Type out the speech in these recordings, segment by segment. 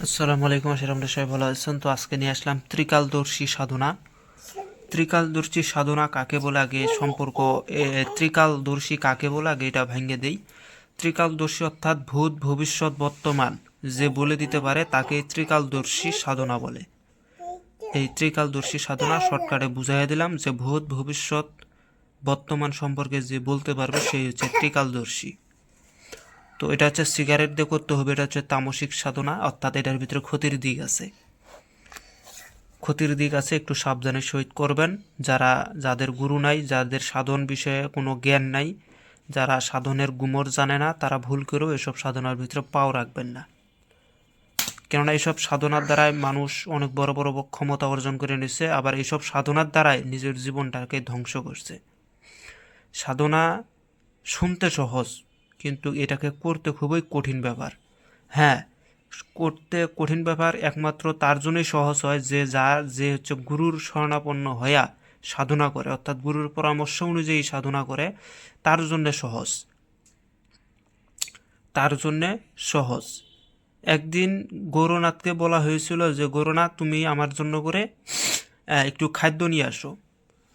আসসালামু আলাইকুম, আশা করি আপনারা সবাই ভালো আছেন। তো আজকে নিয়ে আসলাম ত্রিকালদর্শী সাধনা। ত্রিকালদর্শী সাধনা কাকে বলে আগে সম্পর্ক ত্রিকালদর্শী কাকে বলে আগে এটা ভেঙে দেই। ত্রিকালদর্শী অর্থাৎ ভূত ভবিষ্যৎ বর্তমান যে বলে দিতে পারে তাকে ত্রিকালদর্শী সাধনা বলে। এই ত্রিকালদর্শী সাধনা শর্টকাটে বুঝাইয়া দিলাম যে ভূত ভবিষ্যৎ বর্তমান সম্পর্কে যে বলতে পারবে সেই হচ্ছে ত্রিকালদর্শী। তো এটা হচ্ছে সিগারেট দিয়ে করতে হবে, এটা হচ্ছে তামসিক সাধনা, অর্থাৎ এটার ভিতরে ক্ষতির দিক আছে। একটু সাবধানের সহিত করবেন। যাদের গুরু নাই, যাদের সাধন বিষয়ে কোনো জ্ঞান নাই, যারা সাধনের গুমর জানে না, তারা ভুল করেও এসব সাধনার ভিতরে পাও রাখবেন না। কেননা এইসব সাধনার দ্বারাই মানুষ অনেক বড় বড় ক্ষমতা অর্জন করে নিচ্ছে, আবার এইসব সাধনার দ্বারাই নিজের জীবনটাকে ধ্বংস করছে। সাধনা শুনতে সহজ, কিন্তু এটাকে করতে খুবই কঠিন ব্যাপার। হ্যাঁ, করতে কঠিন ব্যাপার একমাত্র তার জন্যই সহজ হয় যে হচ্ছে গুরুর শরণাপন্ন হইয়া সাধনা করে, অর্থাৎ গুরুর পরামর্শ অনুযায়ী সাধনা করে, তার জন্যে সহজ। একদিন গৌরনাথকে বলা হয়েছিল যে গৌরনাথ, তুমি আমার জন্য করে একটু খাদ্য নিয়ে আসো।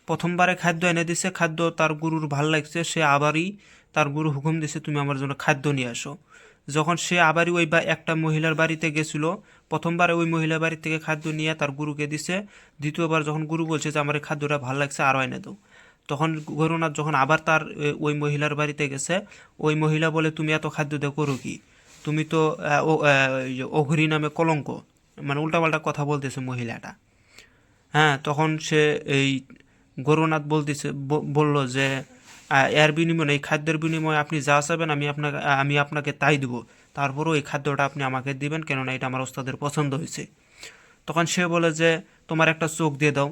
প্রথমবারে খাদ্য এনে দিছে, খাদ্য তার গুরুর ভাল লাগছে, সে আবারই তার গুরু হুকুম দিছে তুমি আমার জন্য খাদ্য নিয়ে আসো। যখন সে আবারই ওই একটা মহিলার বাড়িতে গেছিল, প্রথমবারে ওই মহিলার বাড়ি থেকে খাদ্য নিয়ে তার গুরুকে দিছে, দ্বিতীয়বার যখন গুরু বলছে যে আমার এই খাদ্যটা ভালো লাগছে আরও এনে দাও, তখন গৌরনাথ যখন আবার তার ওই মহিলার বাড়িতে গেছে, ওই মহিলা বলে তুমি এত খাদ্য দিয়ে করো কি, তুমি তো অঘরি নামে কলঙ্ক, মানে উল্টাপাল্টা কথা বলতেছে মহিলাটা। হ্যাঁ, তখন সে এই গৌরনাথ বলল যে এর বিনিময়ে, এই খাদ্যের বিনিময়ে আপনি যা চাবেন আমি আপনাকে তাই দেবো, তারপরও এই খাদ্যটা আপনি আমাকে দিবেন, কেননা এটা আমার ওস্তাদের পছন্দ হয়েছে। তখন সে বলে যে তোমার একটা চোখ দিয়ে দাও,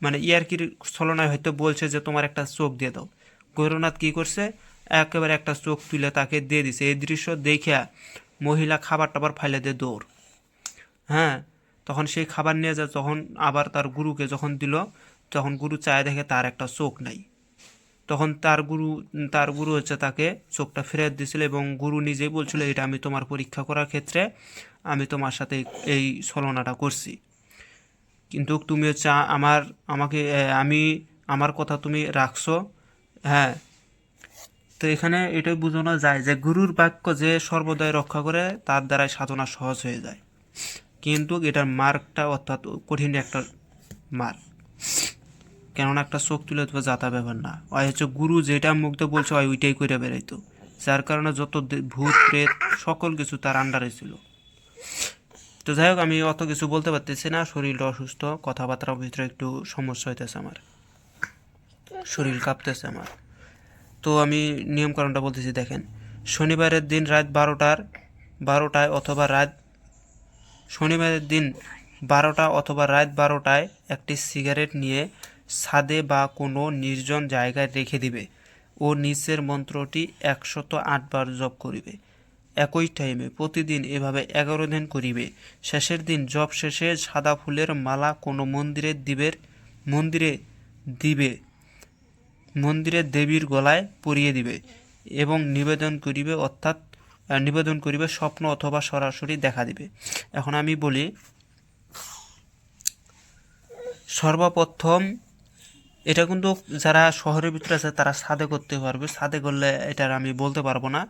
মানে ইয়ার্কির ছলনায় হয়তো বলছে যে তোমার একটা চোখ দিয়ে দাও। গৌরনাথ কী করছে, একেবারে একটা চোখ তুলে তাকে দিয়ে দিছে। এই দৃশ্য দেখিয়া মহিলা খাবার টাবার ফাইলে দিয়ে দৌড়। হ্যাঁ, তখন সেই খাবার নিয়ে যায়, তখন আবার তার গুরুকে যখন দিল, তখন গুরু চায় দেখে তার একটা চোখ নাই। তখন তার গুরু হচ্ছে তাকে চোখটা ফেরত দিয়েছিল, এবং গুরু নিজেই বলছিল এটা আমি তোমার পরীক্ষা করার ক্ষেত্রে আমি তোমার সাথে এই ছলনাটা করছি, কিন্তু তুমি হচ্ছে আমার কথা তুমি রাখছো। হ্যাঁ, তো এখানে এটাই বোঝানো যায় যে গুরুর বাক্য যে সর্বদাই রক্ষা করে তার দ্বারাই সাধনা সহজ হয়ে যায়, কিন্তু এটার মার্কটা অর্থাৎ কঠিন একটা মার্ক। কেননা একটা চোখ তুলে দেওয়া যাতা ব্যাপার না, ওই হচ্ছে গুরু যেটা মুগ্ধ বলছে ওইটাই করে বেড়াইতো, যার কারণে যত ভূত প্রেত সকল কিছু তার আন্ডারে ছিল। তো যাই হোক, আমি অত কিছু বলতে পারতেছি না, শরীরটা অসুস্থ, কথাবার্তার ভিতরে একটু সমস্যা হইতেছে, আমার শরীর কাঁপতেছে আমার। তো আমি নিয়মকানুনটা বলতেছি, দেখেন। শনিবারের দিন রাত 12টায় অথবা শনিবারের দিন 12টা অথবা রাত 12টায় একটি সিগারেট নিয়ে ছাদে বা কোনো নির্জন জায়গায় রেখে দিবে ও নিচের মন্ত্রটি 108 বার জপ করিবে। একই টাইমে প্রতিদিন এভাবে 11 দিন করিবে। শেষের দিন জপ শেষে সাদা ফুলের মালা কোনো মন্দিরে দেবীর গলায় পরিয়ে দিবে এবং নিবেদন করিবে, স্বপ্ন অথবা সরাসরি দেখা দিবে। এখন আমি বলি, সর্বপ্রথম এটা কিন্তু যারা শহরের ভিতরে আছে তারা ছাদে করতে পারবে, ছাদে করলে এটার আমি বলতে পারবো না,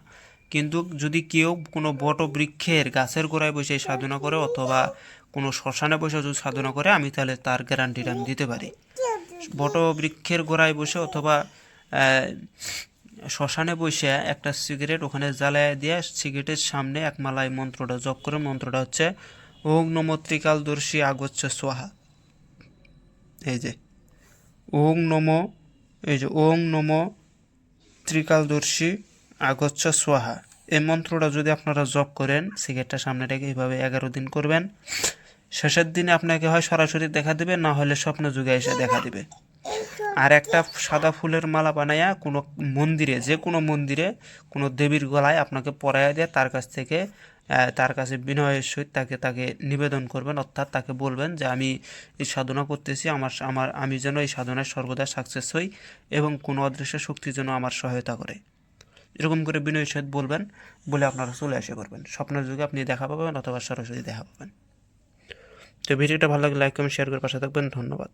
কিন্তু যদি কেউ কোনো বটবৃক্ষের গাছের গোড়ায় বসে সাধনা করে অথবা কোনো শ্মশানে বসে যদি সাধনা করে, আমি তাহলে তার গ্যারান্টিটা আমি দিতে পারি। বটবৃক্ষের গোড়ায় বসে অথবা শ্মশানে বসে একটা সিগারেট ওখানে জ্বালায় দিয়ে সিগারেটের সামনে এক মালায় মন্ত্রটা জপ করে, মন্ত্রটা হচ্ছে ওং নমো ত্রিকালদর্শী আগচ্ছ সোহা। এই যে ওং নমো ওং নমো ত্রিকালদর্শী আগচ্ছ সোহা, এই মন্ত্রটা যদি আপনারা জপ করেন, সিগারেটটা সামনে রেখে এইভাবে 11 দিন করবেন, শেষের দিনে আপনাকে হয় সরাসরি দেখা দিবে, না হলে স্বপ্ন যুগে এসে দেখা দিবে। আর একটা সাদা ফুলের মালা বানাইয়া যে কোনো মন্দিরে কোনো দেবীর গলায় আপনাকে পরাইয়া দিয়ে তার কাছে বিনয়ের সহিত তাকে নিবেদন করবেন, অর্থাৎ তাকে বলবেন যে আমি এই সাধনা করতেছি, আমি যেন এই সাধনায় সর্বদা সাকসেস হই এবং কোনো অদৃশ্য শক্তি যেন আমার সহায়তা করে। এরকম করে বিনয়ের সহিত বলবেন, বলে আপনারা চলে আসে করবেন। স্বপ্নের যুগে আপনি দেখা পাবেন অথবা সরাসরি দেখা পাবেন। তো ভিডিওটা ভালো লাগলে লাইক কমেন্ট শেয়ার করে পাশে থাকবেন। ধন্যবাদ।